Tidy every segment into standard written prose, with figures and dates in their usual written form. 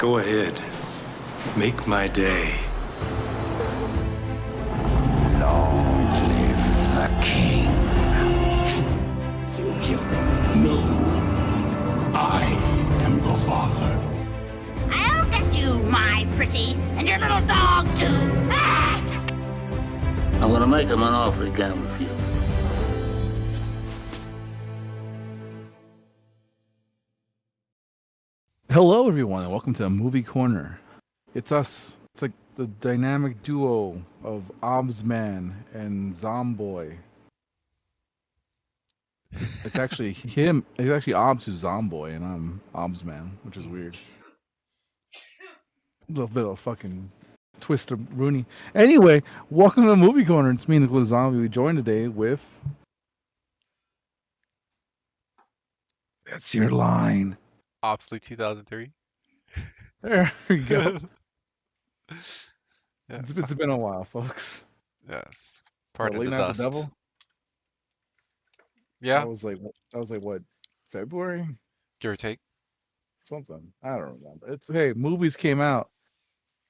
Go ahead. Make my day. Long live the king. You killed him. No. I am the father. I'll get you, my pretty, and your little dog, too. Ah! I'm gonna make him an offer he can't refuse. Hello, everyone, and welcome to Movie Corner. It's us. It's like the dynamic duo of Obsman and Zomboy. It's actually him. It's actually Obs who's Zomboy, and I'm Obsman, which is weird. A little bit of fucking twist of Rooney. Anyway, welcome to Movie Corner. It's me, Nicholas Zombie. We joined today with. That's your line. Obsolete 2003. There you go. Yes. It's been a while, folks. Yes. Pardon Late the Night dust. The Devil? Yeah, That was like what, February? give or take. Something. I don't remember. It's hey, movies came out.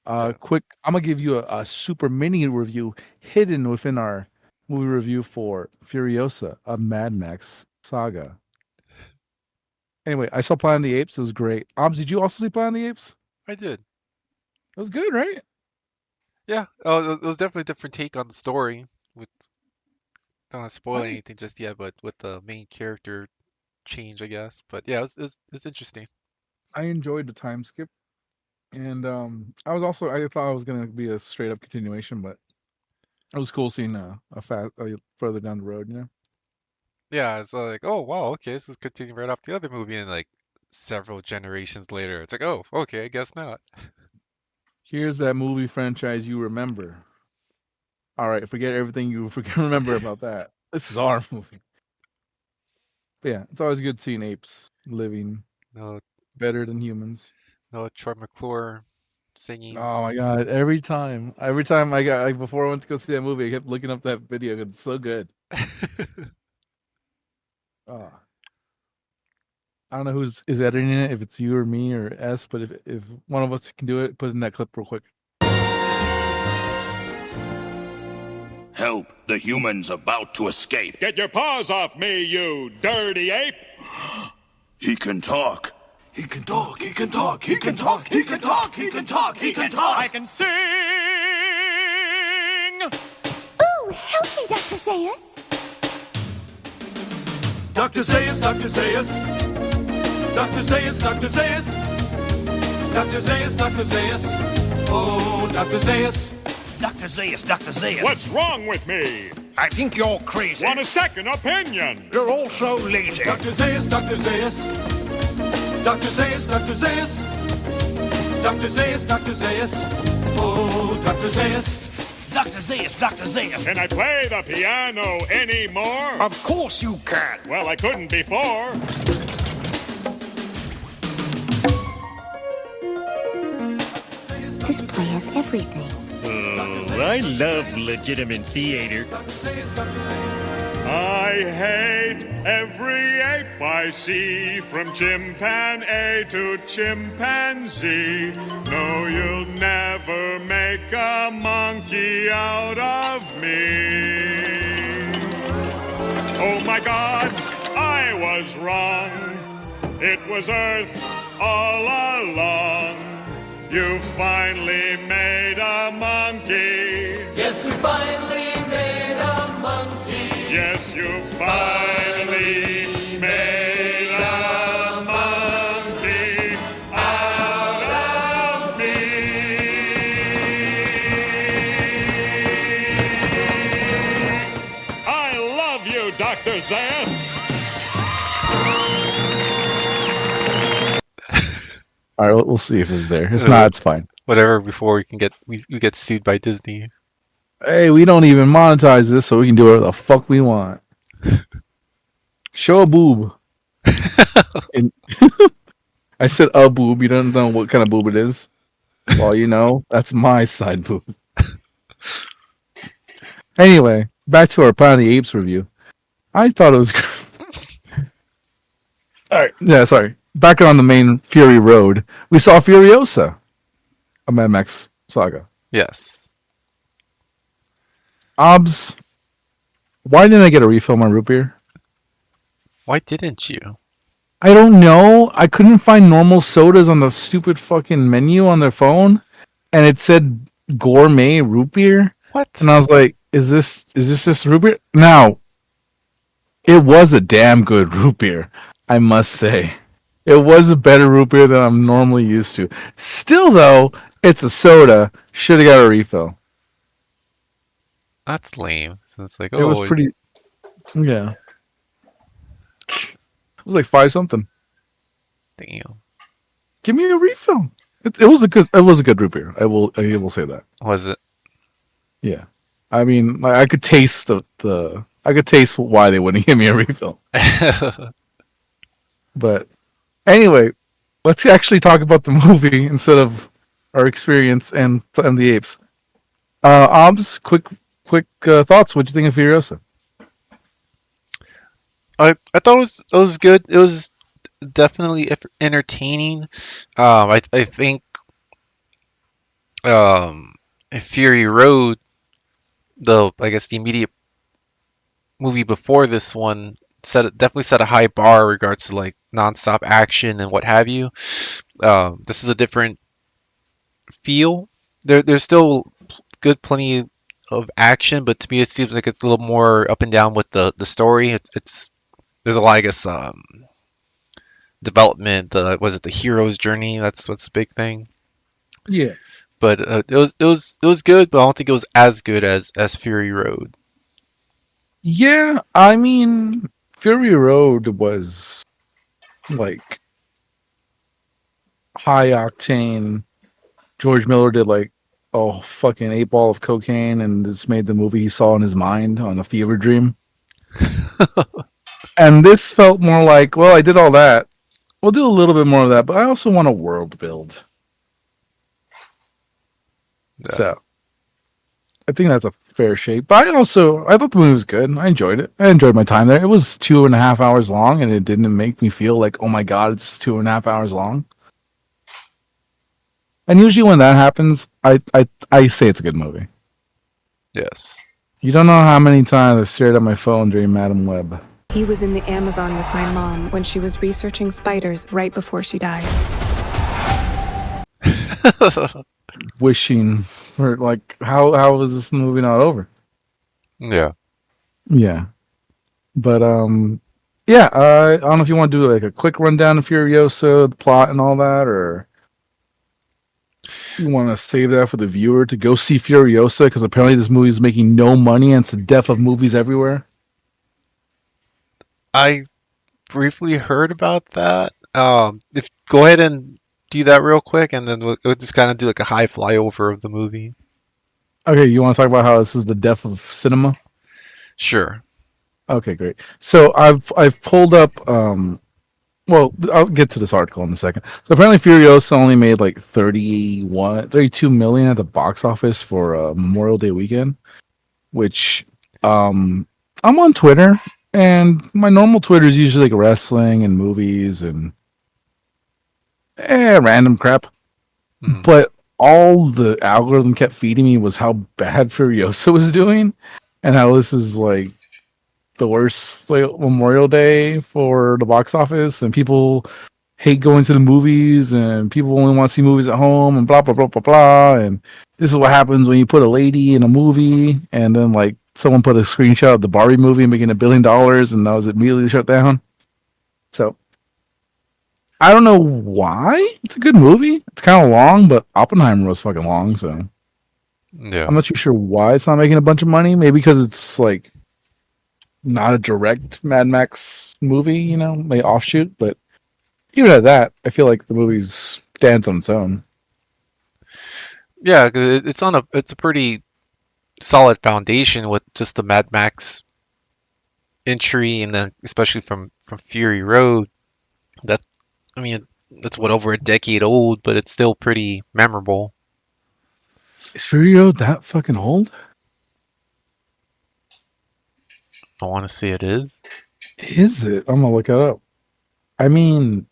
Yeah. Quick, I'm gonna give you a super mini review hidden within our movie review for Furiosa, a Mad Max saga. Anyway, I saw Planet of the Apes. It was great. Did you also see Planet of the Apes? I did. It was good, right? Yeah. Oh, it was definitely a different take on the story. With don't want to spoil Right. anything just yet, but with the main character change, I guess. But yeah, it's interesting. I enjoyed the time skip, and I thought it was gonna be a straight up continuation, but it was cool seeing further down the road. You know. Yeah, it's like, oh wow, okay, this is continuing right off the other movie, and like several generations later, it's like, oh, okay, I guess not. Here's that movie franchise you remember. All right, forget everything you remember about that. This is our movie. But yeah, it's always good seeing apes living No, better than humans. no Troy McClure singing. Oh my god! Every time before I went to go see that movie, I kept looking up that video. It's so good. Oh. I don't know who's is editing it, if it's you or me or S, but if one of us can do it, put in that clip real quick. Help, the human's about to escape. Get your paws off me, you dirty ape! He can talk. He can talk. He can talk. He can talk. He can talk. He can talk. He can talk. I can sing! Ooh, help me, Dr. Zaius. Dr. Zaius, Dr. Zaius. Dr. Zaius, Dr. Zaius. Dr. Zaius, Dr. Zaius. Oh, Dr. Zaius. Dr. Zaius, Dr. Zaius. What's wrong with me? I think you're crazy. Want a second opinion? You're also lazy. Dr. Zaius, Dr. Zaius. Dr. Zaius, Dr. Zaius. Dr. Zaius, Dr. Zaius. Oh, Dr. Zaius. Dr. Zaius, Dr. Zaius. Can I play the piano anymore? Of course you can. Well, I couldn't before. This play has everything. Oh, I love legitimate theater. I hate every ape I see, from chimpanzee to chimpanzee. No, you'll never make a monkey out of me. Oh my God, I was wrong. It was Earth all along. You finally made a monkey. Yes, we finally made a monkey. Yes, you finally made a monkey out of me. I love you, Dr. Zaius. All right, we'll see if it's there. If not, it's fine. Whatever before we get sued by Disney. Hey, we don't even monetize this, so we can do whatever the fuck we want. Show a boob. And I said a boob. You don't know what kind of boob it is. Well, you know, that's my side boob. Anyway, back to our Planet of the Apes review. I thought it was. All right. Yeah, sorry. back on the main Fury Road, we saw Furiosa, a Mad Max saga. Yes. Obs, why didn't I get a refill on my root beer? Why didn't you? I don't know. I couldn't find normal sodas on the stupid fucking menu on their phone, and it said gourmet root beer. What? And I was like, "Is this just root beer?" Now, it was a damn good root beer, I must say. It was a better root beer than I'm normally used to. Still, though, it's a soda. Should have got a refill. That's lame. So it's like, It was oh, pretty. Yeah, it was like 5 something. damn. Give me a refill. It was a good root beer. I will say that. Was it? Yeah, I mean, like, I could taste I could taste why they wouldn't give me a refill. But anyway, let's actually talk about the movie instead of our experience and the apes. Obs, quick thoughts. What do you think of Furiosa? I thought it was good. It was definitely entertaining. I think Fury Road, I guess the immediate movie before this one, definitely set a high bar in regards to like nonstop action and what have you. This is a different feel. There's still plenty of action, but to me it seems like it's a little more up and down with the story. It's there's a lot, I guess, development. Was it the hero's journey? That's what's the big thing. Yeah. But it was good, but I don't think it was as good as Fury Road. Yeah, I mean, Fury Road was like high octane. George Miller did like fucking 8 ball of cocaine and just made the movie he saw in his mind on a fever dream. And this felt more like, well, I did all that. We'll do a little bit more of that, but I also want a world build. So I think that's a fair shake. But I thought the movie was good. I enjoyed it. I enjoyed my time there. It was 2.5 hours long, and it didn't make me feel like, oh my god, it's 2.5 hours long. And usually when that happens, I say it's a good movie. Yes. You don't know how many times I stared at my phone during Madam Web. He was in the Amazon with my mom when she was researching spiders right before she died. Wishing for like, how is this movie not over? Yeah. Yeah. But yeah, I don't know if you want to do like a quick rundown of Furiosa, the plot and all that, or you want to save that for the viewer to go see Furiosa, because apparently this movie is making no money and it's the death of movies everywhere. I briefly heard about that. If go ahead and do that real quick, and then we'll just kind of do like a high flyover of the movie. Okay, you want to talk about how this is the death of cinema? Sure. Okay, great. So I've pulled up. Well, I'll get to this article in a second. So apparently, Furiosa only made like 32 million at the box office for Memorial Day weekend. Which, I'm on Twitter, and my normal Twitter is usually like wrestling and movies and random crap. But all the algorithm kept feeding me was how bad Furiosa was doing, and how this is like the worst like, Memorial Day for the box office, and people hate going to the movies, and people only want to see movies at home, and blah blah blah blah blah. And this is what happens when you put a lady in a movie, and then like someone put a screenshot of the Barbie movie making $1 billion, and that was immediately shut down. So I don't know why. It's a good movie. It's kind of long, but Oppenheimer was fucking long, so yeah, I'm not too sure why it's not making a bunch of money. Maybe because it's like not a direct Mad Max movie, may offshoot. But even at that, I feel like the movie stands on its own. Yeah, 'cause it's a pretty solid foundation with just the Mad Max entry, and then especially from Fury Road. That's what, over a decade old, but it's still pretty memorable. Is Fury Road that fucking old? I want to say it is. Is it? I'm gonna look it up. I mean,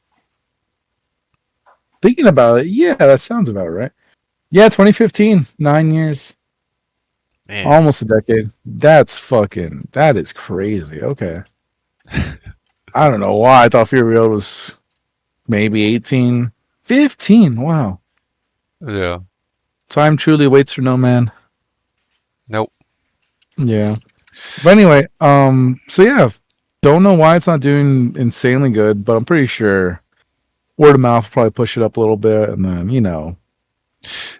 thinking about it, yeah, that sounds about right. Yeah, 2015, 9 years, Man. almost a decade. That is crazy. Okay. I don't know why I thought Fury Road was maybe 18, 15. Wow. Yeah. Time truly waits for no man. Nope. Yeah. But anyway, so yeah, don't know why it's not doing insanely good, but I'm pretty sure word of mouth will probably push it up a little bit, and then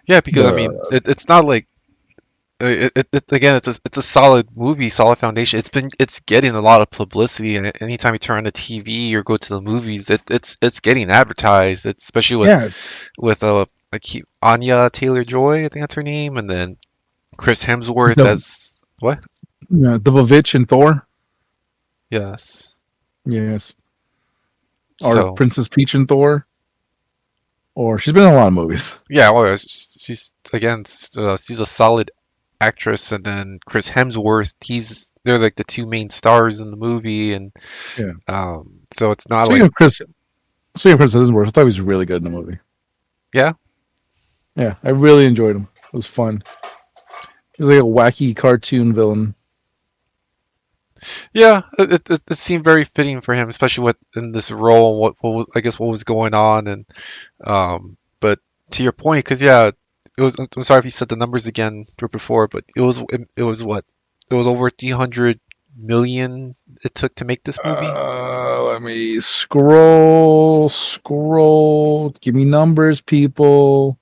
Yeah, because I mean, the it's not like again, it's a solid movie, solid foundation. It's getting a lot of publicity, and anytime you turn on the TV or go to the movies, it's getting advertised. It's especially yeah, with like Anya Taylor-Joy, I think that's her name, and then Chris Hemsworth the as what? Dovovich and Thor. Yes. Yes, or So Princess Peach and Thor, or she's been in a lot of movies. yeah, well, she's again, she's a solid actress, and then Chris Hemsworth, they're like the two main stars in the movie, and Yeah. so it's not Speaking like of Chris, speaking of Chris Hemsworth, I thought he was really good in the movie. yeah. Yeah, I really enjoyed him. It was fun. He was like a wacky cartoon villain. Yeah, it seemed very fitting for him, especially with in this role. What was, I guess what was going on, and but to your point, because yeah, it was. I'm sorry if you said the numbers again before, but it was what it was over 300 million it took to make this movie. Let me scroll. Give me numbers, people.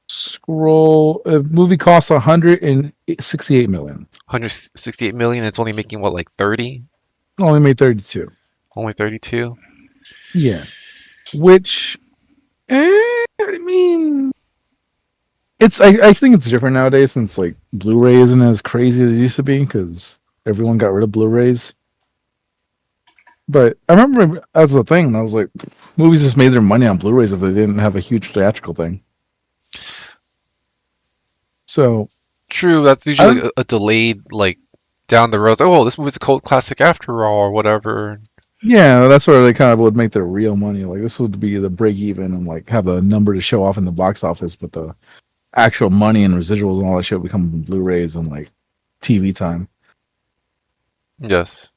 Scroll. A movie costs 168 million. 168 million. It's only making what, like 30? Only made 32. Only 32. Yeah, which I mean, I think it's different nowadays since like Blu-ray isn't as crazy as it used to be because everyone got rid of Blu-rays. But I remember as a thing, I was like, movies just made their money on Blu-rays if they didn't have a huge theatrical thing. So True, that's usually a delayed like down the road. It's like, oh, this movie's a cult classic after all, or whatever. yeah, that's where they kind of would make their real money. Like this would be the break even and like have the number to show off in the box office, but the actual money and residuals and all that shit would come from Blu-rays and like TV time. Yes.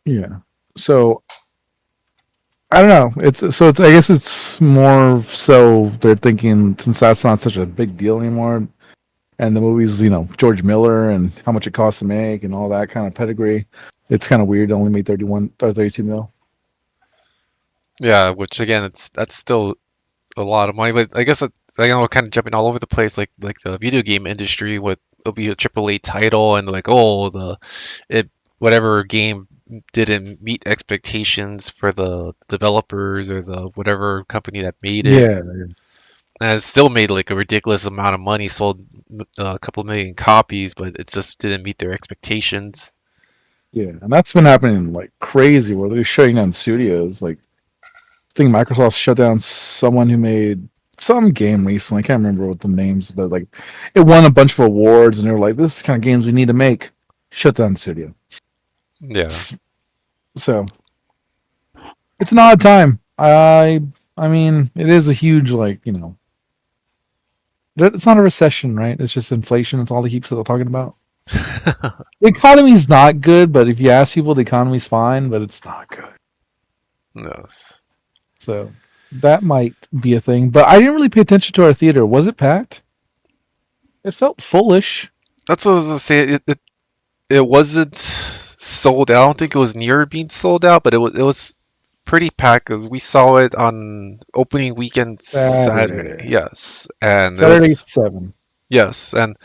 Yeah. So I don't know. It's I guess it's more so they're thinking since that's not such a big deal anymore, and the movie's George Miller and how much it costs to make and all that kind of pedigree. It's kind of weird. It only made 31 or 32 mil. Yeah, which again, that's still a lot of money. But I guess I know we're kind of jumping all over the place, like the video game industry with it'll be a AAA title and like whatever game didn't meet expectations for the developers or the whatever company that made it. Yeah. And it still made like a ridiculous amount of money, sold a couple million copies, but it just didn't meet their expectations. Yeah, and that's been happening like crazy where they're shutting down studios. Like I think Microsoft shut down someone who made some game recently. I can't remember what the names, but like it won a bunch of awards, and they were like, "This is the kind of games we need to make." Shut down the studio. Yeah. So it's an odd time. I mean, it is a huge it's not a recession, right? It's just inflation. That's all they keep talking about. The economy's not good, but if you ask people, the economy's fine, but it's not good. Yes. So that might be a thing. But I didn't really pay attention to our theater. Was it packed? It felt fullish. That's what I was gonna say. It wasn't sold out. I don't think it was near being sold out, but it was pretty packed because we saw it on opening weekend Saturday. Yes, and Saturday 7. Yes, and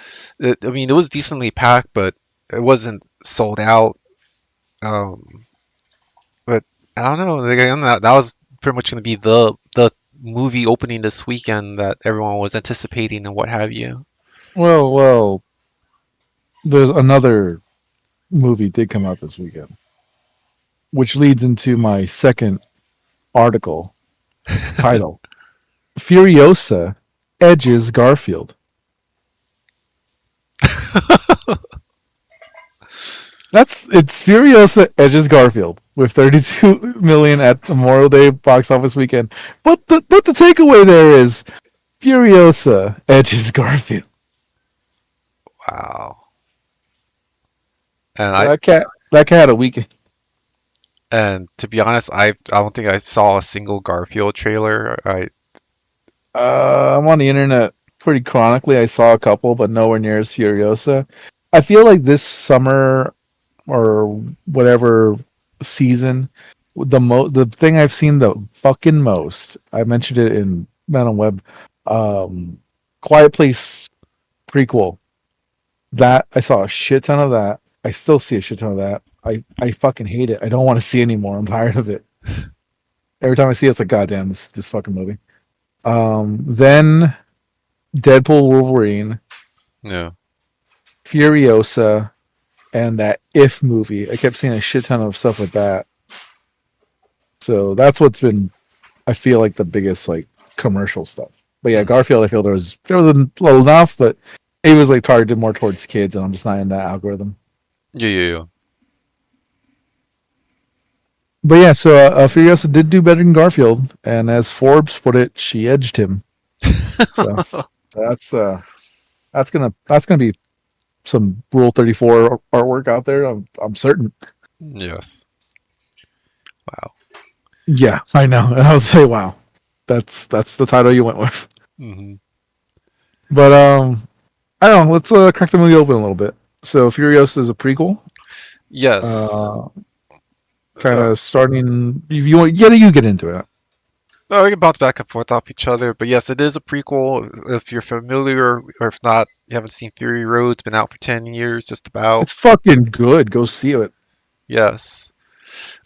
I mean it was decently packed, but it wasn't sold out. But I don't know. That was pretty much going to be the movie opening this weekend that everyone was anticipating and what have you. Well, there's another movie did come out this weekend, which leads into my second article title: Furiosa edges Garfield. It's Furiosa edges Garfield. with 32 million at Memorial Day box office weekend. But the takeaway there is Furiosa edges Garfield. Wow. And So I that cat had a weekend. and to be honest, I don't think I saw a single Garfield trailer. I'm on the internet pretty chronically. I saw a couple, but nowhere near as Furiosa. I feel like this summer or whatever season, the thing I've seen the fucking most. I mentioned it in Man on Web. Quiet Place prequel. That I saw a shit ton of that. I still see a shit ton of that. I fucking hate it. I don't want to see anymore. I'm tired of it. Every time I see it, it's like, goddamn, this fucking movie. Then Deadpool, Wolverine, No. Furiosa, and that If movie. I kept seeing a shit ton of stuff with that. So that's what's been, I feel like, the biggest like commercial stuff. But yeah, Garfield, I feel there was a little enough, but it was like targeted more towards kids, and I'm just not in that algorithm. Yeah. But yeah, so Furiosa did do better than Garfield, and as Forbes put it, she edged him. So that's gonna be some Rule 34 artwork out there. I'm certain. Yes. Wow. Yeah, I know. I would say, wow, that's the title you went with. Mm-hmm. But I don't know. Let's crack the movie open a little bit. So Furiosa is a prequel. Yes. Kind of starting. If you want, you get into it. Oh, we can bounce back and forth off each other, but yes, it is a prequel. If you're familiar, or if not, you haven't seen Fury Road. It's been out for 10 years, just about. It's fucking good. Go see it. Yes.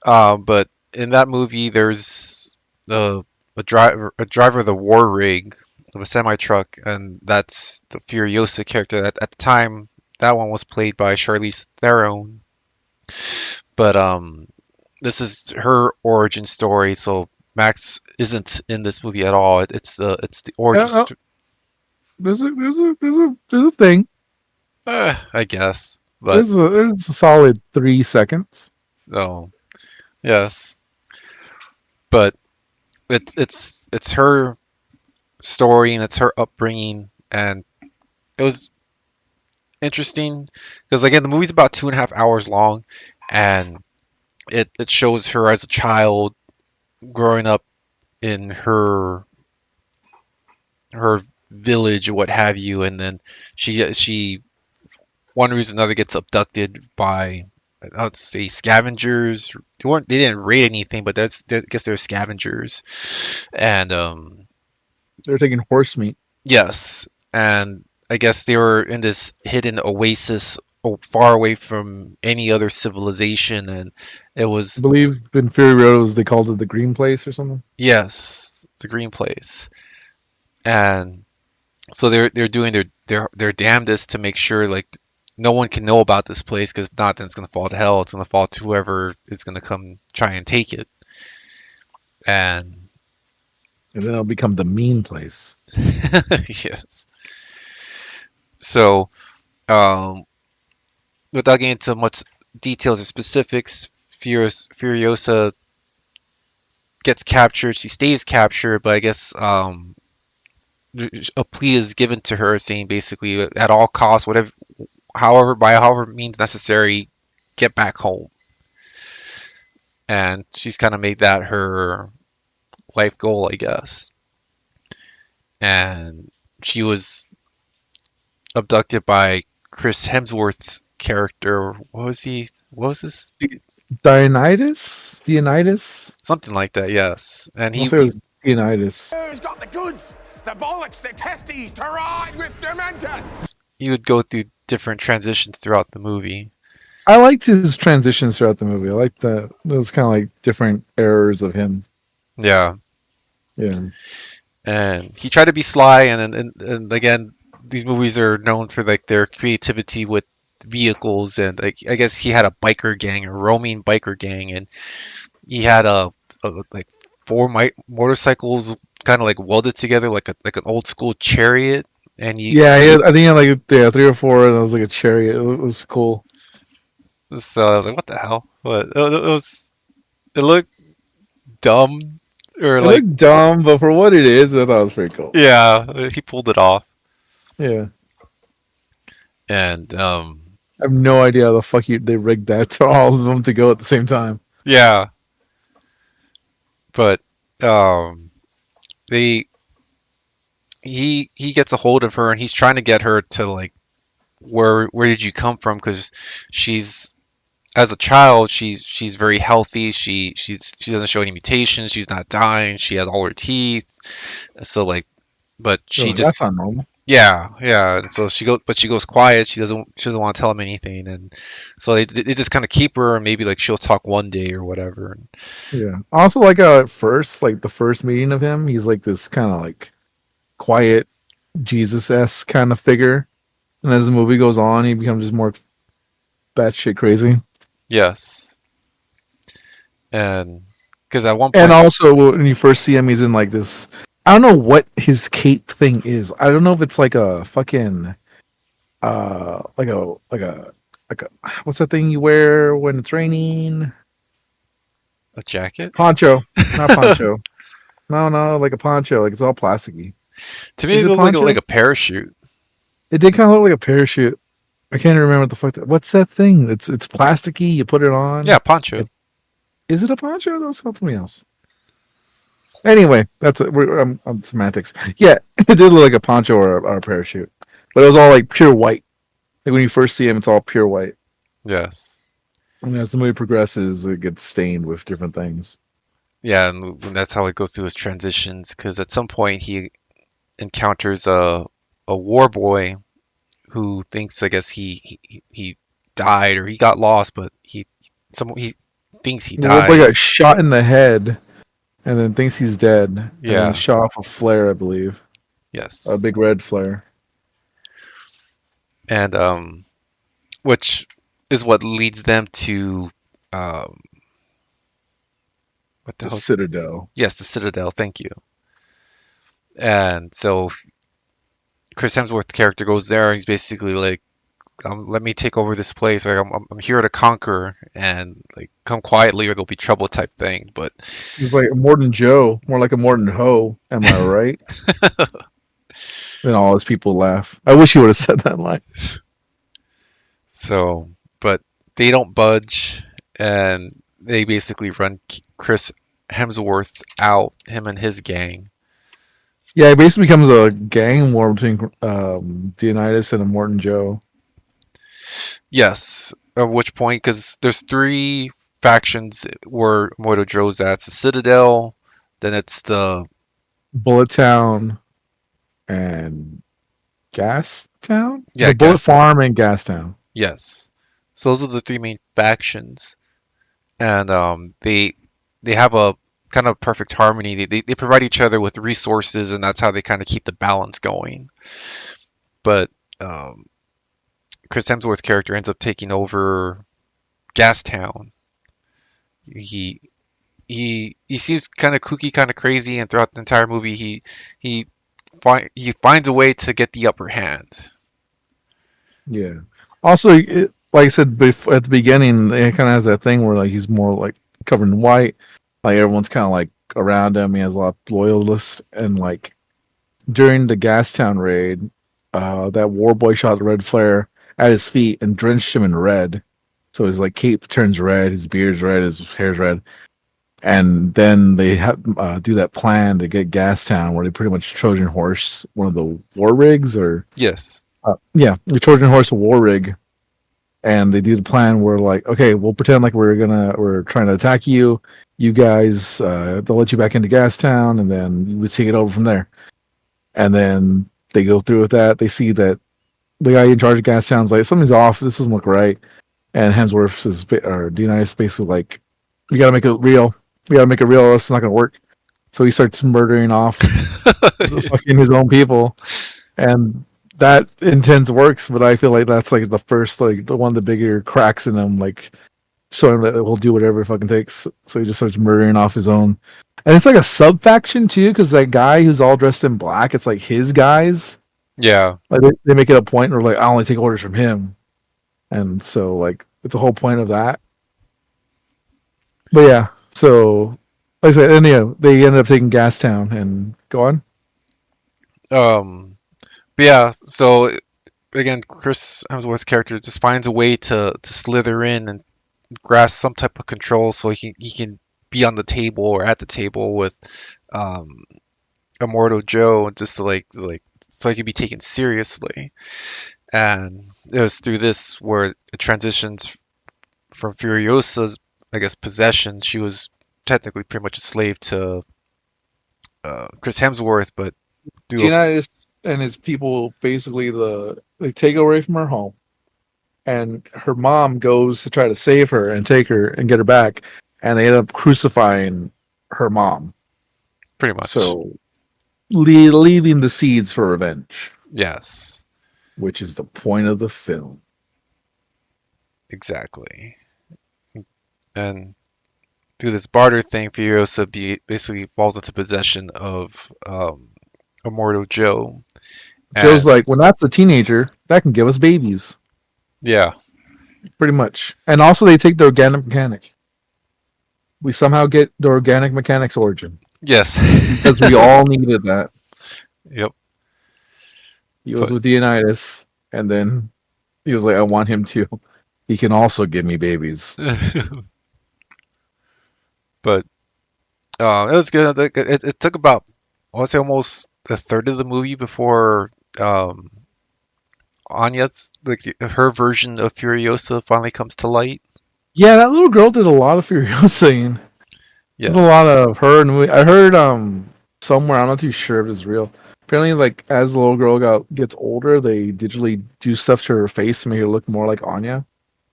But in that movie, there's a driver of the war rig of a semi truck, and that's the Furiosa character. At the time, that one was played by Charlize Theron. But this is her origin story, so Max isn't in this movie at all. It's the origin. There's a thing. I guess, but there's a solid 3 seconds. So, yes, but it's her story and it's her upbringing, and it was interesting because again the movie's about 2.5 hours long, and it shows her as a child growing up in her village or what have you, and then she one reason or another gets abducted by, I would say, scavengers. They didn't raid anything, but I guess they're scavengers, and they're taking horse meat. Yes, and I guess they were in this hidden oasis far away from any other civilization, and it was. I believe in Fury Road they called it the Green Place or something. Yes, the Green Place, and so they're doing their damnedest to make sure like no one can know about this place, because if not, then it's gonna fall to hell. It's gonna fall to whoever is gonna come try and take it, and then it'll become the mean place. Yes. So, without getting into much details or specifics, Furiosa gets captured. She stays captured, but I guess a plea is given to her saying basically at all costs, by however means necessary, get back home. And she's kind of made that her life goal, I guess. And she was abducted by Chris Hemsworth's character. What was he? What was this? Dionysus? Something like that, yes. And he was Dionysus. Who's got the goods, the bollocks, the testes to ride with Dementus? He would go through different transitions throughout the movie. I liked his transitions throughout the movie. I liked those kind of like different errors of him. Yeah. Yeah. And he tried to be sly, and again, these movies are known for like their creativity with vehicles, and like I guess he had a biker gang, a roaming biker gang, and he had like 4 motorcycles kind of like welded together like an old school chariot, and I think he had like 3 or 4, and it was like a chariot. It was cool. So I was like, what the hell? But it was it looked dumb or It like looked dumb, but for what it is, I thought it was pretty cool. yeah, he pulled it off. Yeah. And I have no idea how the fuck they rigged that to all of them to go at the same time. yeah, but they he gets a hold of her and he's trying to get her to like where did you come from, because she's as a child she's very healthy, she doesn't show any mutations, she's not dying, she has all her teeth, so like but You're she like, just that's not normal. yeah, so she goes quiet, she doesn't want to tell him anything, and so they just kind of keep her and maybe like she'll talk one day or whatever. Yeah. Also, like at first, like the first meeting of him, he's like this kind of like quiet Jesus esque kind of figure, and as the movie goes on, he becomes just more batshit crazy. Yes, and because at one And point also, when you first see him, he's in like this. I don't know what his cape thing is. I don't know if it's like a fucking, like a what's that thing you wear when it's raining? a jacket. Poncho, not poncho. No, like a poncho. Like it's all plasticky. To me, Is it it looked poncho? like a parachute. It did kind of look like a parachute. I can't remember what the fuck. What's that thing? It's plasticky. You put it on. Yeah, poncho. Is it a poncho? That was something else. Anyway, that's it. We're on semantics. Yeah, it did look like a poncho or a parachute, but it was all like pure white. Like when you first see him, it's all pure white. Yes. And as the movie progresses, it gets stained with different things. Yeah, and that's how it goes through his transitions. Because at some point he encounters a war boy who thinks, I guess he died or he got lost, but he thinks he The little boy died. got shot in the head, and then thinks he's dead, and then Yeah. shot off a flare, I believe, a Yes. big red flare. And which is what leads them to um, what the The hell? Citadel. Yes, the Citadel. Thank you. And so Chris Hemsworth's character goes there, and he's basically like, "Let me take over this place. Like, I'm here to conquer, and like, come quietly, or there'll be trouble," type thing. But He's like more than Joe, more like a more than Ho. Am I right? Then all his people laugh. I wish he would have said that line. so, but they don't budge, and they basically run Chris Hemsworth out, him and his gang. Yeah, it basically becomes a gang war between Dionysus and Immortan Joe. Yes, at which point, because there's three factions where Mordo Joe's at. It's the Citadel, then it's the Bullet Town and Gas Town? yeah, The Bullet Gas. Farm and Gas Town. Yes. So those are the three main factions, and they have a kind of perfect harmony. They provide each other with resources, and that's how they kind of keep the balance going. But um, Chris Hemsworth's character ends up taking over Gastown. He he seems kind of kooky, kind of crazy, and throughout the entire movie, he he finds a way to get the upper hand. Yeah. Also, like I said at the beginning, it kind of has that thing where like he's more like covered in white. Like everyone's kind of like around him. He has a lot of loyalists, and like during the Gastown raid, that war boy shot the red flare at his feet and drenched him in red. So his like cape turns red, his beard's red, his hair's red, and then they do that plan to get Gastown, where they pretty much Trojan horse one of the war rigs, or Yes. yeah, the Trojan horse a war rig, and they do the plan where like, okay, we'll pretend like we're trying to attack you. You guys, they'll let you back into Gastown, and then we take it over from there. And then they go through with that. They see that the guy in charge of Gastown's like, something's off. This doesn't look right. And Hemsworth or D9 is basically like, we got to make it real. We got to make it real, or else it's not going to work. So he starts murdering off fucking his own people, and that intense works. But I feel like that's like the first, like the one of the bigger cracks in him, like showing that he'll do whatever it fucking takes. So he just starts murdering off his own, and it's like a sub faction too, because that guy who's all dressed in black, it's like his guys. Yeah. Like they make it a point where like I only take orders from him, and so like it's the whole point of that. But yeah, So, like I said, and yeah, they ended up taking Gastown and go on. But yeah, so again, Chris Hemsworth's character just finds a way to slither in and grasp some type of control so he can be on the table or at the table with um, Immortal Joe just to like so he can be taken seriously. And it was through this where it transitions from Furiosa's, I guess, possession. She was technically pretty much a slave to Chris Hemsworth, but through a, Leonidas and his people basically they take her away from her home, and her mom goes to try to save her and take her and get her back, and they end up crucifying her mom. pretty much. So leaving the seeds for revenge, Yes, which is the point of the film. exactly. And through this barter thing, Furiosa basically falls into possession of Immortal Joe. Joe's And like, well, that's a teenager that can give us babies, yeah, pretty much. And also, they take the organic mechanic. We somehow get the organic mechanic's origin yes, because we all needed that. yep. He was with Leonidas, and then he was like, I want him to. He can also give me babies. But it was good. It took about, I would say, almost a third of the movie before Anya's her version of Furiosa finally comes to light. Yeah, that little girl did a lot of Furiosa. Yes. There's a lot of her, and I heard somewhere, I'm not too sure if it's real. Apparently, like as the little girl gets older, they digitally do stuff to her face to make her look more like Anya.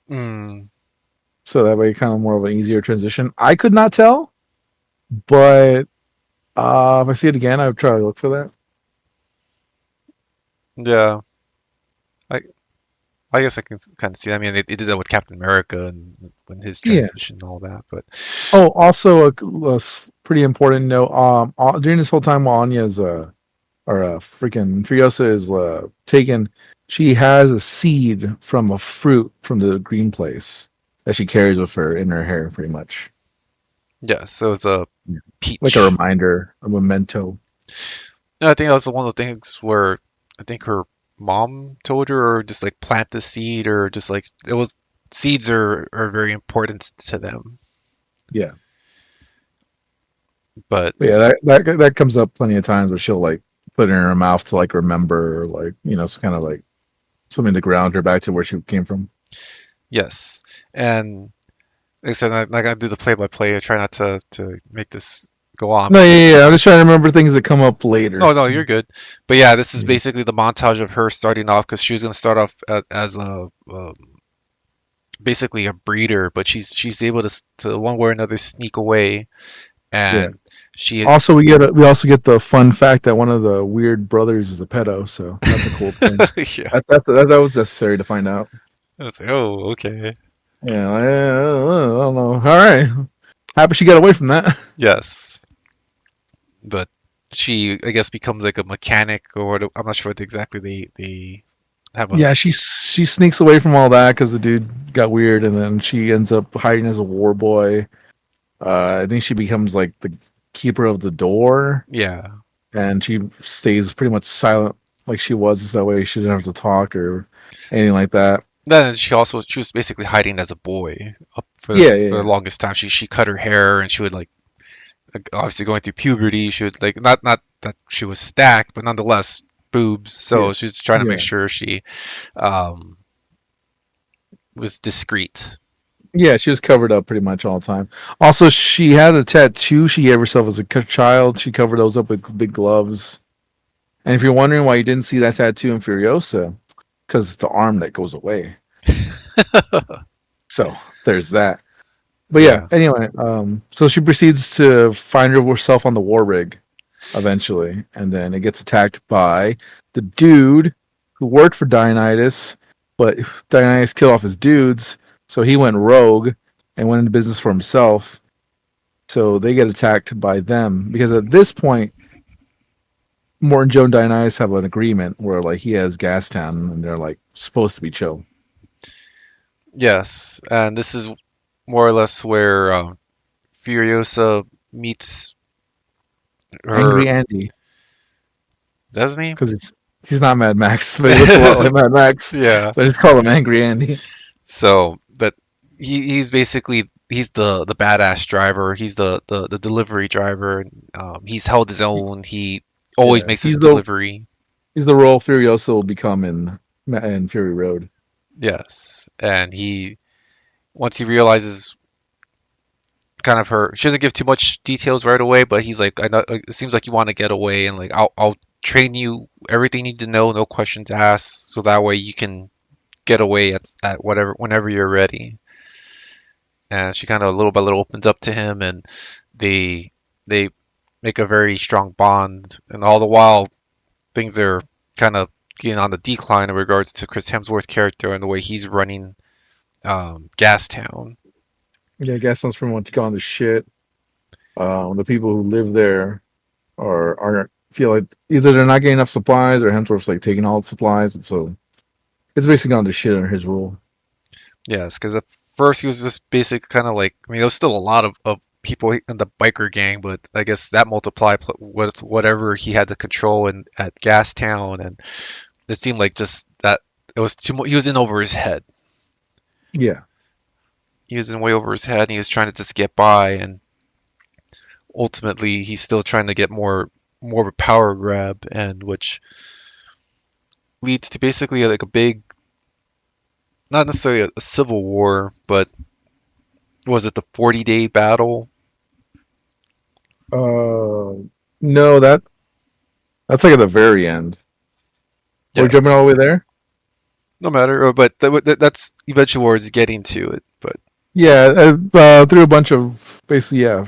Mm. So that way, kind of more of an easier transition. I could not tell, but if I see it again, I would try to look for that. Yeah. I guess I can kind of see. I mean, they did that with Captain America and when his transition and all that. But Oh, also a pretty important note. During this whole time, while Anya's freaking Furiosa is taken, she has a seed from a fruit from the green place that she carries with her in her hair, pretty much. yeah, so it's a peach. Like a reminder, a memento. No, I think that was one of the things where I think her mom told her, or just like plant the seed, or just like it was seeds are very important to them. Yeah. But yeah, that comes up plenty of times where she'll like put it in her mouth to like remember, or like it's kind of like something to ground her back to where she came from. yes, and like I said, I'm not gonna do the play-by-play. I try not to make this go on. No, yeah. I'm just trying to remember things that come up later. No, you're good. But yeah, this is basically the montage of her starting off because she was gonna start off as a basically a breeder, but she's able to one way or another sneak away, and she also we also get the fun fact that one of the weird brothers is a pedo, so that's a cool thing. yeah, that was necessary to find out. I was like, oh, okay. Yeah, I don't know. All right, happy she got away from that. Yes, but she, I guess, becomes like a mechanic, or I'm not sure what exactly they have. Yeah, she sneaks away from all that because the dude got weird, and then she ends up hiding as a war boy. I think she becomes like the keeper of the door. Yeah, and she stays pretty much silent like she was, that way she didn't have to talk or anything like that. Then she was basically hiding as a boy for the longest time. She cut her hair, and she would like obviously going through puberty. She would like not that she was stacked, but nonetheless boobs. So she's trying to make sure she was discreet. Yeah, she was covered up pretty much all the time. Also, she had a tattoo she gave herself as a child. She covered those up with big gloves. And if you're wondering why you didn't see that tattoo in Furiosa, because it's the arm that goes away. So there's that. But yeah, anyway, so she proceeds to find herself on the war rig eventually, and then it gets attacked by the dude who worked for Dionysus, but Dionysus killed off his dudes, so he went rogue and went into business for himself. So they get attacked by them because at this point, Morton Joe and Dionysus have an agreement where like he has Gastown and they're like supposed to be chill. Yes, and this is more or less where Furiosa meets her. Angry Andy, Is that his name? because he's not Mad Max, but he looks a lot like Mad Max. Yeah. So I just call him Angry Andy. So, but he's basically he's the badass driver. He's the delivery driver. He's held his own. He always Yeah, makes his delivery. he's the role Furiosa will become in Fury Road. Yes, and once he realizes kind of her, she doesn't give too much details right away, but he's like, I know it seems like you want to get away, and like I'll train you everything you need to know, no questions asked, so that way you can get away at whatever whenever you're ready. And she kind of little by little opens up to him, and they make a very strong bond. And all the while, things are kind of getting on the decline in regards to Chris Hemsworth's character and the way he's running Gastown. Yeah, Gaston's pretty much gone to shit. The people who live there are feel like either they're not getting enough supplies or Hemsworth's like taking all the supplies, and so it's basically gone to shit under his rule. Yes, because at first he was just basic kind of like, I mean, there was still a lot of people in the biker gang, but I guess that multiplied with whatever he had to control at Gastown, and it seemed like just that it was too much. He was in over his head. Yeah. He was in way over his head, and he was trying to just get by, and ultimately he's still trying to get more of a power grab, and which leads to basically like a big, not necessarily a civil war, but was it the 40-day battle? No, that's like at the very end. We're Yes. jumping all the way there. No matter, but that's eventually where it's getting to it. But Yeah, through a bunch of basically, yeah,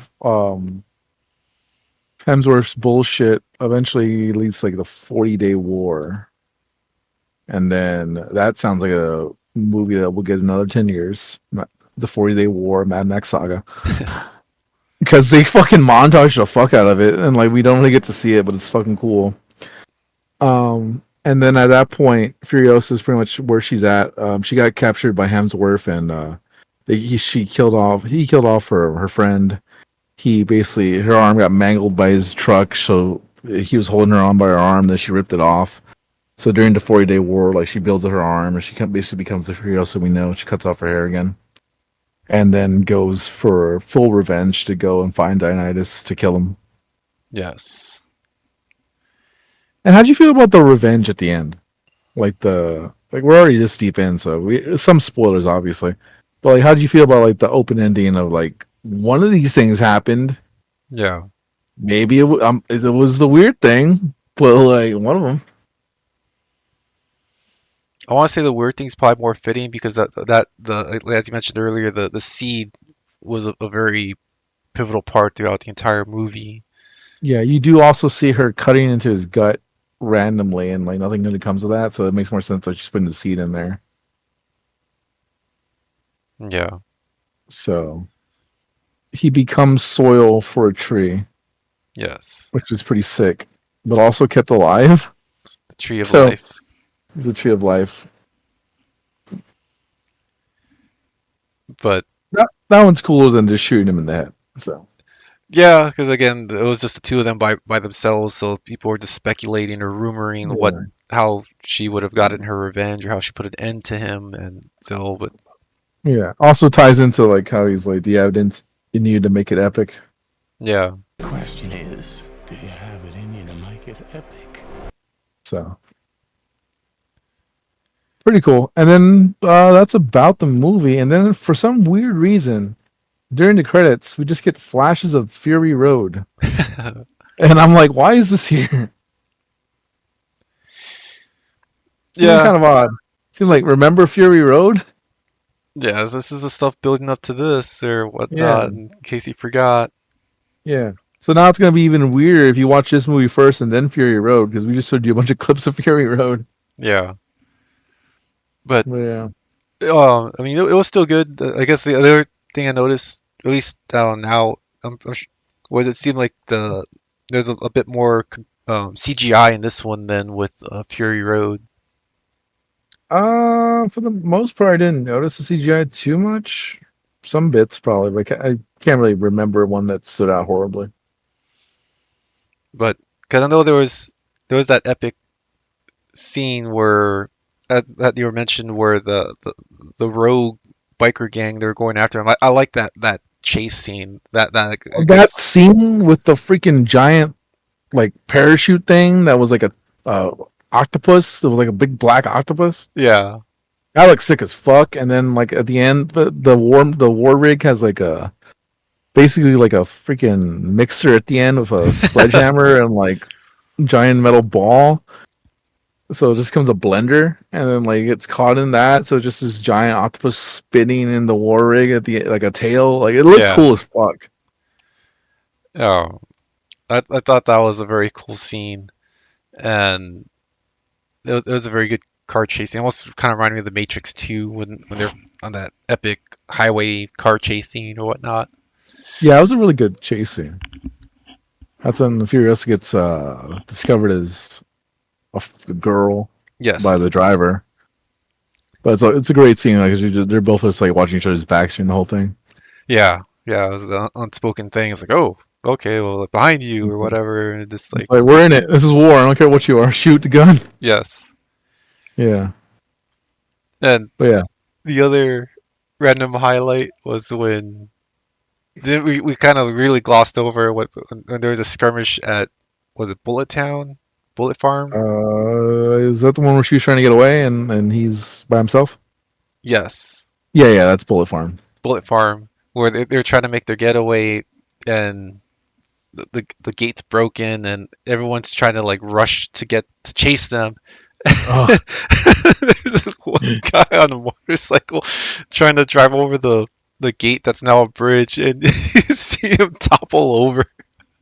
Hemsworth's bullshit eventually leads to like the 40-day war, and then that sounds like a movie that will get another 10 years. The 40-day war, Mad Max Saga, because they fucking montage the fuck out of it, and like we don't really get to see it, but it's fucking cool. And then at that point, Furiosa is pretty much where she's at. She got captured by Hemsworth, and he killed off her friend. Her arm got mangled by his truck, so he was holding her on by her arm. Then she ripped it off. So during the 40-day war, like she builds up her arm, and she basically becomes the Furiosa we know. She cuts off her hair again, and then goes for full revenge to go and find Dionysus to kill him. yes. And how'd you feel about the revenge at the end? Like we're already this deep in, so some spoilers obviously. But like, how did you feel about like the open ending of like one of these things happened? Yeah. Maybe it was the weird thing, but like one of them. I want to say the weird thing's probably more fitting because as you mentioned earlier, the seed was a very pivotal part throughout the entire movie. Yeah, you do also see her cutting into his gut randomly, and like nothing really comes of that, so it makes more sense that she's putting the seed in there. Yeah. So he becomes soil for a tree. Yes. Which is pretty sick, but also kept alive. The tree of life. He's a tree of life. But that one's cooler than just shooting him in the head. So yeah, because again, it was just the two of them by themselves, so people were just speculating or rumoring how she would have gotten her revenge or how she put an end to him, and so. But yeah, also ties into like how he's like the evidence in you to make it epic. Yeah. The question is, do you have it in you to make it epic? So pretty cool. And then that's about the movie. And then for some weird reason, during the credits, we just get flashes of Fury Road. And I'm like, why is this here? Seemed kind of odd. Seemed like, remember Fury Road? Yeah, this is the stuff building up to this or whatnot, in case you forgot. Yeah. So now it's going to be even weirder if you watch this movie first and then Fury Road, because we just showed you a bunch of clips of Fury Road. Yeah. But yeah. I mean, it was still good. I guess the other thing I noticed, at least now, was it seemed like there's a bit more CGI in this one than with Fury Road. For the most part, I didn't notice the CGI too much. Some bits probably, but I Can't really remember one that stood out horribly. But because I know there was that epic scene where that you were mentioned where the rogue biker gang they were going after him. I like that chase scene. That I That guess scene with the freaking giant like parachute thing that was like a octopus. It was like a big black octopus. yeah That looks sick as fuck. And then like at the end, the war rig has like a basically like a freaking mixer at the end with a sledgehammer and like giant metal ball. So it just becomes a blender, and then like it's caught in that. So just this giant octopus spinning in the war rig at the like a tail. Like it looked yeah cool as fuck. oh I thought that was a very cool scene, and it was a very good car chasing. Almost kind of reminded me of the Matrix 2 when they're on that epic highway car chase scene or whatnot. Yeah, it was a really good chase scene. That's when the Furiosa gets discovered as a girl Yes. by the driver. But it's a great scene. Like they're both just like watching each other's backs during the whole thing. Yeah, yeah, it was the unspoken thing. It's like, oh, okay, well, like, behind you or whatever. And just like, It's like we're in it. This is war. I don't care what you are. Shoot the gun. yes. Yeah. And But yeah. the other random highlight was when we kind of really glossed over when there was a skirmish at, was it Bullet Town? Bullet Farm? Is that the one where she's trying to get away and he's by himself? Yes, Yeah, that's Bullet Farm. Bullet Farm, where they're trying to make their getaway and the gate's broken and everyone's trying to like rush to chase them. Oh. There's this one guy on a motorcycle trying to drive over the gate that's now a bridge, and you see him topple over.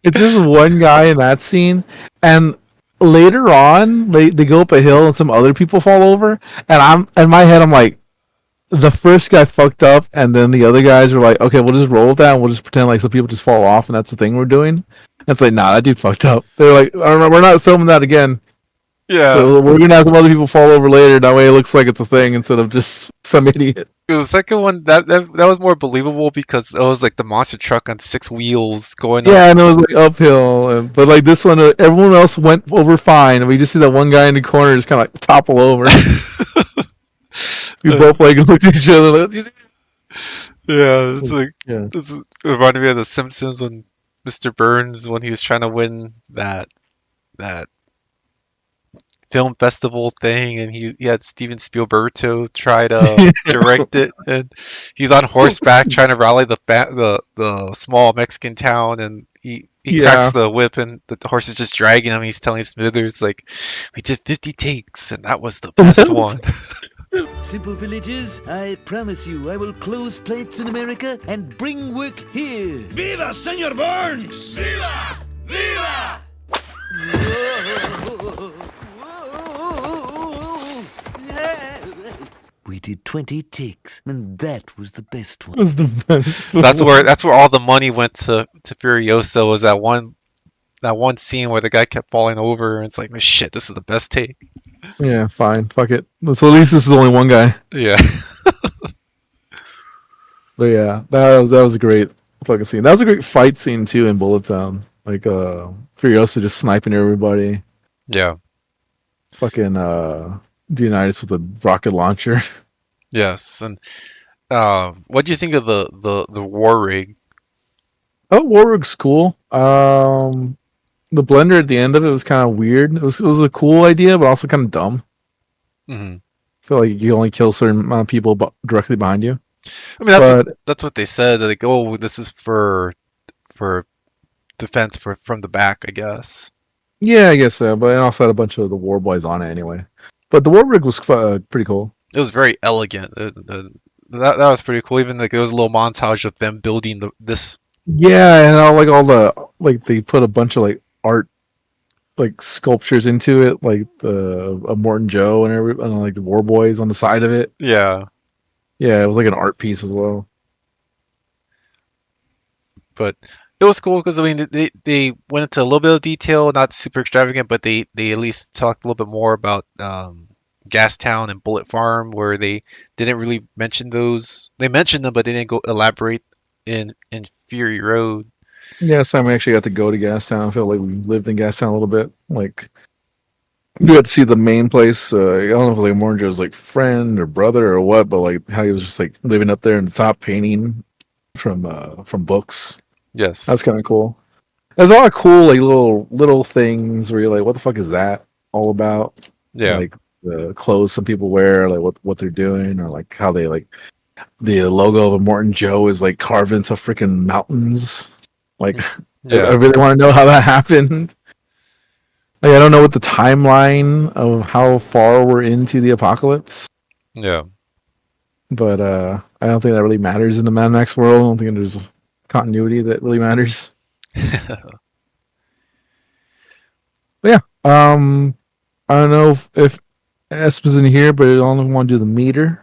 It's just one guy in that scene, and later on they go up a hill and some other people fall over, and I'm in my head I'm like, the first guy fucked up, and then the other guys are like, okay, we'll just roll with that and we'll just pretend like some people just fall off and that's the thing we're doing. And it's like, nah, that dude fucked up. They're like, we're not filming that again. Yeah. So we're gonna have some other people fall over later. That way it looks like it's a thing instead of just some idiot. The second one that was more believable because it was like the monster truck on 6 wheels going Yeah, up. and it was like uphill, but like this one, everyone else went over fine, and we just see that one guy in the corner just kind of like topple over. We both like looked at each other like, Yeah, it's like yeah. it reminded me of The Simpsons when Mr. Burns when he was trying to win that film festival thing, and he had Steven Spielberg to try to direct it, and he's on horseback trying to rally the small Mexican town, and he cracks the whip, and the horse is just dragging him. He's telling Smithers like, "We did 50 takes, and that was the best one." Simple villagers, I promise you I will close plates in America and bring work here. Viva, Senor Burns! Viva! Viva! We did 20 takes, and that was the best one. It was the best. That's where all the money went to Furiosa, was that one scene where the guy kept falling over, and it's like, shit, this is the best take. Yeah, fine, fuck it. So at least this is only one guy. Yeah. But yeah, that was a great fucking scene. That was a great fight scene too in Bullet Town. Like Furiosa just sniping everybody. Yeah. Fucking Leonidas with a rocket launcher. Yes, and what do you think of the war rig? Oh, Warwick's cool. The blender at the end of it was kind of weird. It was a cool idea, but also kind of dumb. Mm-hmm. I feel like you only kill a certain amount of people directly behind you. I mean, that's what they said. Like, oh, this is for defense from the back, I guess. Yeah, I guess so. But it also had a bunch of the war boys on it anyway. But the war rig was pretty cool. It was very elegant. That was pretty cool. Even like there was a little montage of them building this. Yeah, and all the they put a bunch of like art, like sculptures into it, like the Morton Joe and like the war boys on the side of it. Yeah. Yeah, it was like an art piece as well. But it was cool because I mean they went into a little bit of detail, not super extravagant, but they at least talked a little bit more about Gastown and Bullet Farm, where they didn't really mention those. They mentioned them, but they didn't go elaborate in Fury Road. Yeah, last time we actually got to go to Gastown. I feel like we lived in Gastown a little bit. Like you got to see the main place. I don't know if like Moranjo's like friend or brother or what, but like how he was just like living up there in the top painting from books. Yes. That's kind of cool. There's a lot of cool like little things where you're like, what the fuck is that all about? Yeah. Like the clothes some people wear, like what they're doing, or like how they like the logo of a Morton Joe is like carved into freaking mountains. Like I Yeah. really want to know how that happened. Like I don't know what the timeline of how far we're into the apocalypse, Yeah. but I don't think that really matters in the Mad Max world. I don't think there's continuity that really matters. But yeah, I don't know if Esp is in here, but I don't want to do the meter.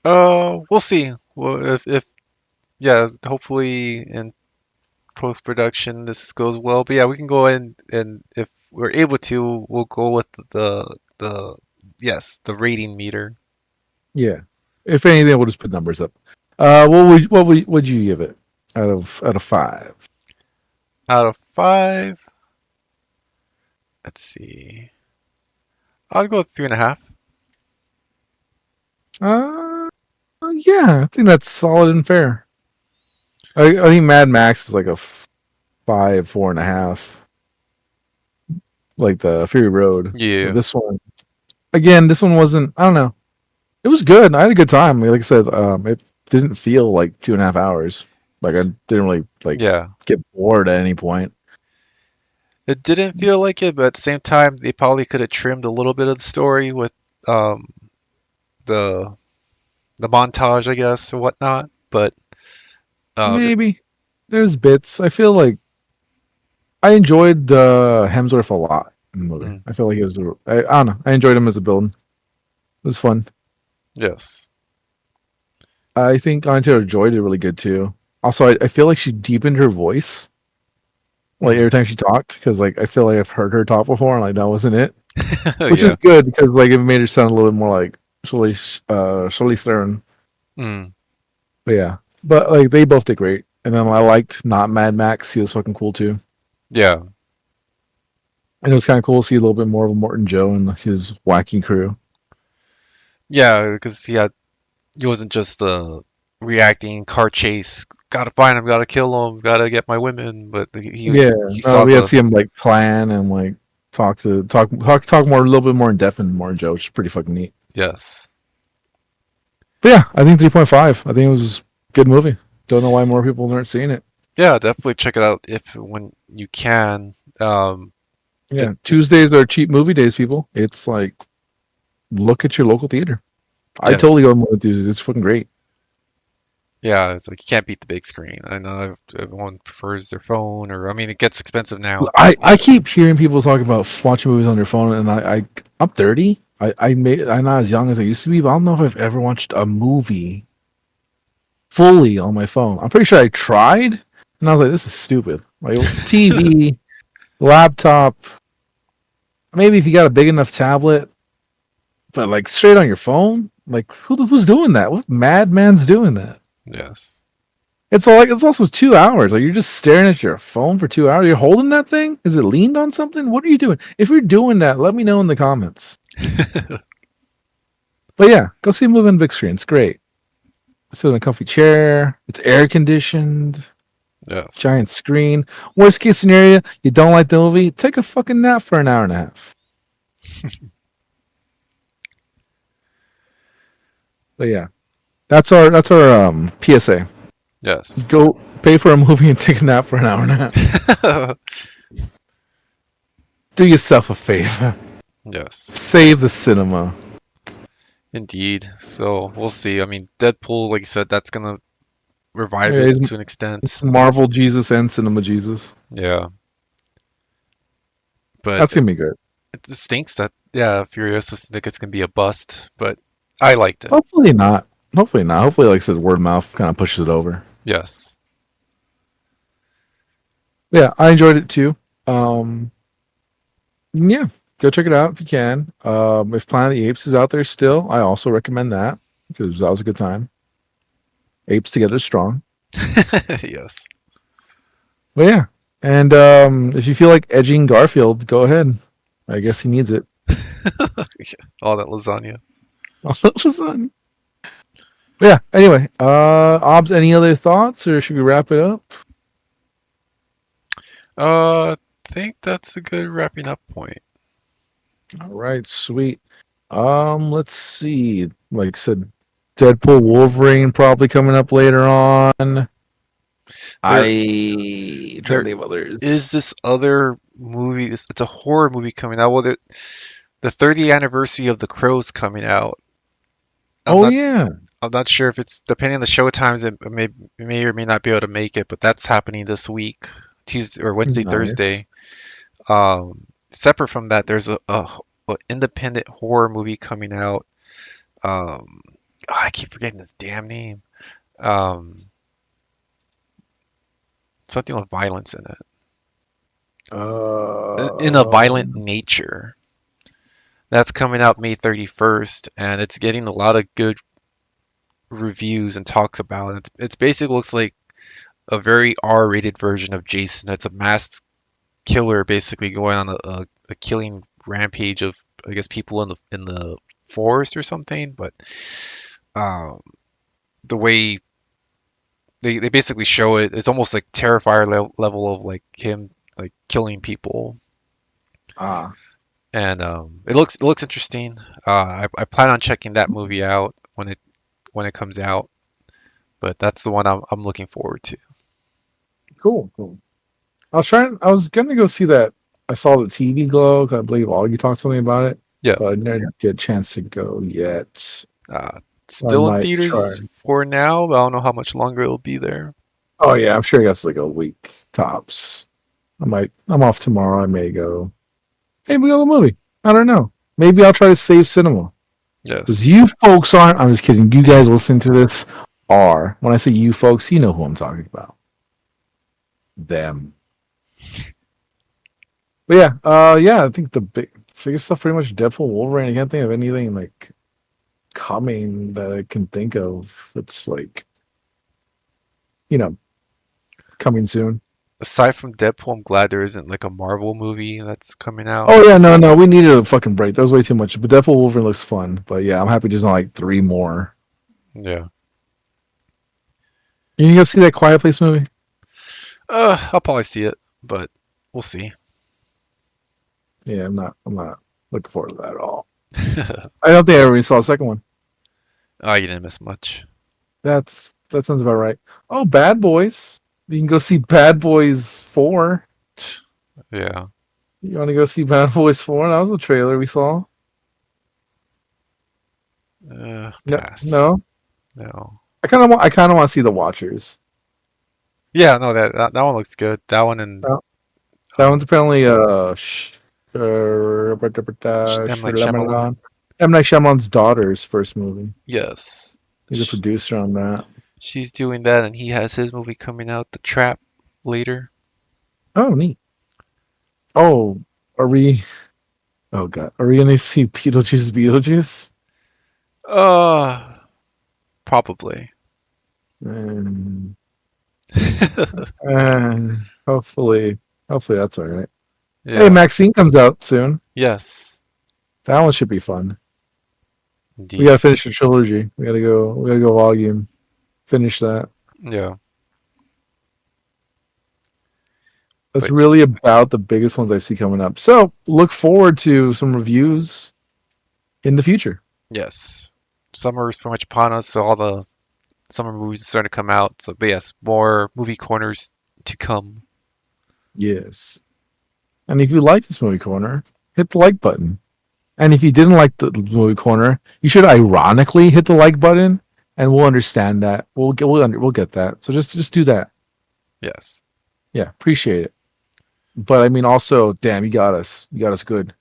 We'll see. Well, if yeah, hopefully in post production this goes well. But yeah, we can go in and if we're able to, we'll go with the yes, the rating meter. Yeah, if anything, we'll just put numbers up. Would you give it out of 5? Out of 5, let's see. I'll go with 3.5. Yeah, I think that's solid and fair. I think Mad Max is like a 5, 4.5. Like the Fury Road. Yeah. This one, again, this one wasn't. I don't know. It was good. I had a good time. Like I said, it didn't feel like 2.5 hours. Like I didn't really like Yeah. get bored at any point. It didn't feel like it, but at the same time, they probably could have trimmed a little bit of the story with the montage, I guess, or whatnot. But Maybe there's bits. I feel like I enjoyed Hemsworth a lot in the movie. I feel like he was. I don't know. I enjoyed him as a villain. It was fun. yes. I think Anya Taylor-Joy did really good too. Also, I feel like she deepened her voice, like every time she talked, because like I feel like I've heard her talk before, and like that wasn't it, which is good because like it made her sound a little bit more like Charlize Theron. Mm. But yeah, but like they both did great, and then I liked not Mad Max. He was fucking cool too. Yeah. And it was kind of cool to see a little bit more of Morton Joe and his wacky crew. Yeah, because he wasn't just the reacting car chase. Gotta find him. Gotta kill him. Gotta get my women. But he we saw had to see him like plan and like talk more a little bit more in depth and more Joe, which is pretty fucking neat. Yes. But yeah, I think 3.5. I think it was a good movie. Don't know why more people aren't seeing it. Yeah, definitely check it out when you can. Yeah, Tuesdays are cheap movie days, people. It's like look at your local theater. I totally go to movie Tuesdays. It's fucking great. Yeah, it's like you can't beat the big screen. I know everyone prefers their phone, or I mean, it gets expensive now. I keep hearing people talk about watching movies on their phone, and I'm 30. I'm not as young as I used to be, but I don't know if I've ever watched a movie fully on my phone. I'm pretty sure I tried, and I was like, this is stupid. Like TV, laptop, maybe if you got a big enough tablet, but like straight on your phone, like who's doing that? What madman's doing that? Yes. It's also 2 hours. Like you're just staring at your phone for 2 hours. You're holding that thing? Is it leaned on something? What are you doing? If you're doing that, let me know in the comments. But yeah, go see a movie on the big screen. It's great. Sit in a comfy chair. It's air conditioned. Yes. Giant screen. Worst case scenario, you don't like the movie, take a fucking nap for an hour and a half. But yeah. That's our PSA. Yes. Go pay for a movie and take a nap for an hour and a half. Do yourself a favor. Yes. Save the cinema. Indeed. So we'll see. I mean, Deadpool, like you said, that's gonna revive it to an extent. It's Marvel Jesus and Cinema Jesus. Yeah. But that's gonna be good. It stinks that Furiosa think it's gonna be a bust, but I liked it. Hopefully not. Hopefully, like I said, word of mouth kind of pushes it over. Yes. Yeah, I enjoyed it too. Yeah, go check it out if you can. If Planet of the Apes is out there still, I also recommend that because that was a good time. Apes together strong. Yes. But yeah, and if you feel like edging Garfield, go ahead. I guess he needs it. All that lasagna. But yeah. Anyway, Obs, any other thoughts, or should we wrap it up? I think that's a good wrapping up point. All right, sweet. Let's see. Like I said, Deadpool, Wolverine probably coming up later on. I trying to think of others. Is this other movie? It's a horror movie coming out. Well, the 30th anniversary of The Crow's coming out. Yeah. I'm not sure if it's depending on the show times. It may or may not be able to make it, but that's happening this week, Tuesday or Wednesday, Nice. Thursday. Separate from that, there's a independent horror movie coming out. I keep forgetting the damn name. Something with violence in it. In a violent nature. That's coming out May 31st, and it's getting a lot of good reviews and talks about it. It's basically looks like a very R-rated version of Jason. It's a masked killer basically going on a killing rampage of, I guess, people in the forest or something. But the way they basically show it, it's almost like Terrifier level of like him like killing people. And it looks interesting. I plan on checking that movie out when it comes out. But that's the one I'm looking forward to. Cool. I was gonna go see that. I saw the TV Glow. 'Cause I believe Augie talked something about it. Yeah. But I didn't get a chance to go yet. Still in theaters for now, but I don't know how much longer it'll be there. Oh yeah, I'm sure it gets like a week tops. I'm off tomorrow. I may go. Hey, we go to a movie. I don't know. Maybe I'll try to save cinema. Yes. Because you folks aren't. I'm just kidding. You guys listening to this are. When I say you folks, you know who I'm talking about. Them. But yeah. I think the biggest stuff pretty much Deadpool, Wolverine. I can't think of anything like coming that I can think of. It's like, coming soon. Aside from Deadpool, I'm glad there isn't like a Marvel movie that's coming out. Oh yeah, no, we needed a fucking break. That was way too much. But Deadpool, Wolverine looks fun. But yeah, I'm happy there's not like 3 more. Yeah. You can go see that Quiet Place movie? I'll probably see it, but we'll see. Yeah, I'm not looking forward to that at all. I don't think I ever saw the second one. Oh, you didn't miss much. That sounds about right. Oh, Bad Boys. You can go see Bad Boys 4. Yeah. You want to go see Bad Boys 4? That was a trailer we saw. Pass. No. No. I kind of want to see The Watchers. Yeah, no, that one looks good. That one and that one's apparently M. Night Shyamalan. M. Night Shyamalan's daughter's first movie. Yes. He's a producer on that. She's doing that, and he has his movie coming out, The Trap, later. Oh, neat. Oh, are we? Oh God, are we gonna see Beetlejuice? Probably. And hopefully that's all right. Yeah. Hey, Maxine comes out soon. Yes. That one should be fun. Indeed. We gotta finish the trilogy. We gotta go volume. Finish that. Yeah. That's really about the biggest ones I see coming up. So look forward to some reviews in the future. Yes. Summer is pretty much upon us, so all the summer movies are starting to come out. So, but yes, more movie corners to come. Yes. And if you like this movie corner, hit the like button. And if you didn't like the movie corner, you should ironically hit the like button, and we'll understand that. We'll get that. So just do that. Yes. Yeah, appreciate it. But I mean, also, damn, you got us. You got us good.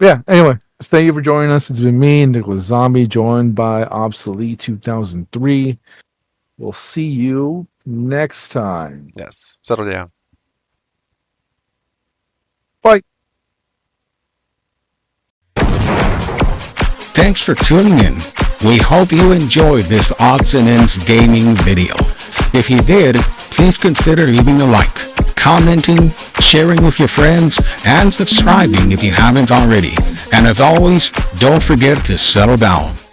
Yeah. Anyway, thank you for joining us. It's been me, Nicholas Zombie, joined by Obsolete 2003. We'll see you next time. Yes. Settle down. Bye. Thanks for tuning in. We hope you enjoyed this odds and ends gaming video. If you did, please consider leaving a like, commenting, sharing with your friends, and subscribing if you haven't already. And as always, don't forget to settle down.